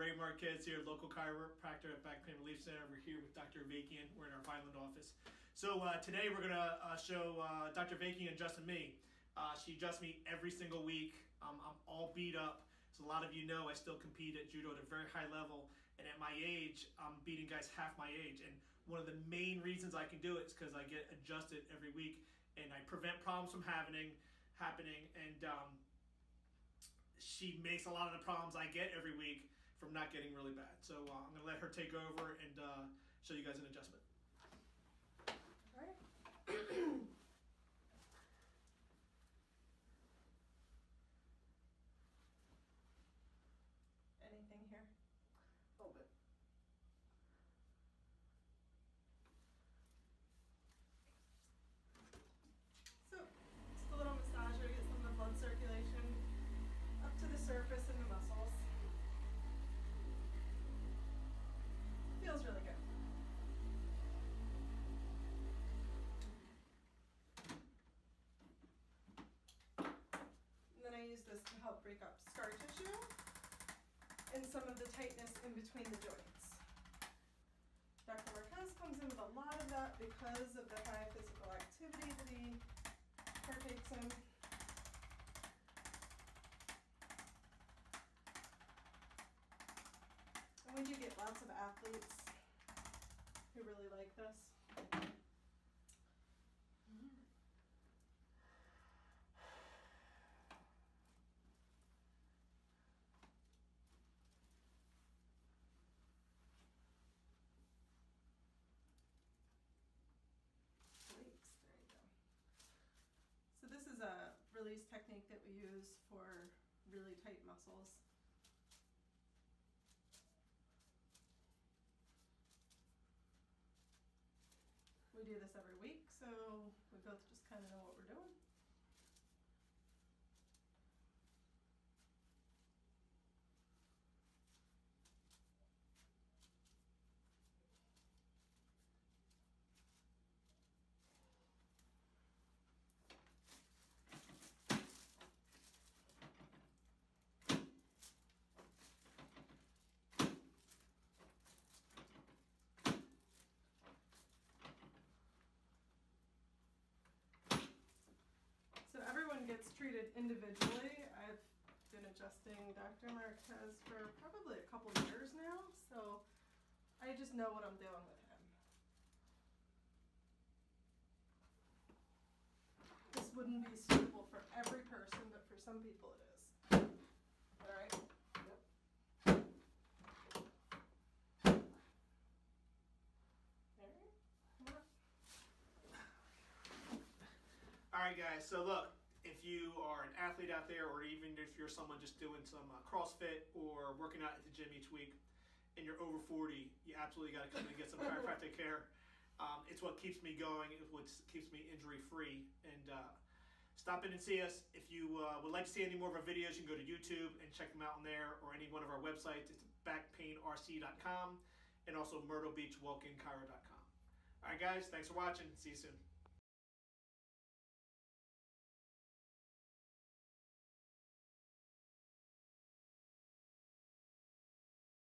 Ray Marquez here, local chiropractor at Back Pain Relief Center. We're here with Dr. Avakian. We're in our Vineland office. So today we're going to show Dr. Avakian adjusting me. She adjusts me every single week. I'm all beat up. As a lot of you know, I still compete at judo at a very high level. And at my age, I'm beating guys half my age. And one of the main reasons I can do it is because I get adjusted every week. And I prevent problems from happening. And she makes a lot of the problems I get every week from not getting really bad. So I'm going to let her take over and show you guys an adjustment. All right. Anything here? A little bit. So, just a little massager, get some of the blood circulation up to the surface and the muscles. Feels really good. And then I use this to help break up scar tissue and some of the tightness in between the joints. Dr. Marquez comes in with a lot of that because of the high physical activity that he partakes in. And we do get lots of athletes who really like this. Release, there you go. So this is a release technique that we use for really tight muscles. We do this every week, so we both just kind of know what we're doing. So everyone gets treated individually. I've been adjusting Dr. Marquez for probably a couple years now, so I just know what I'm doing with him. This wouldn't be suitable for every person, but for some people it is. All right? Yep. There. Come on. All right, guys. So look, if you are an athlete out there, or even if you're someone just doing some CrossFit or working out at the gym each week, and you're over 40, you absolutely got to come and get some chiropractic care. It's what keeps me going. It's what keeps me injury-free. And stop in and see us. If you would like to see any more of our videos, you can go to YouTube and check them out on there, or any one of our websites. It's backpainrc.com and also myrtlebeachwalkinchiro.com. All right, guys. Thanks for watching. See you soon.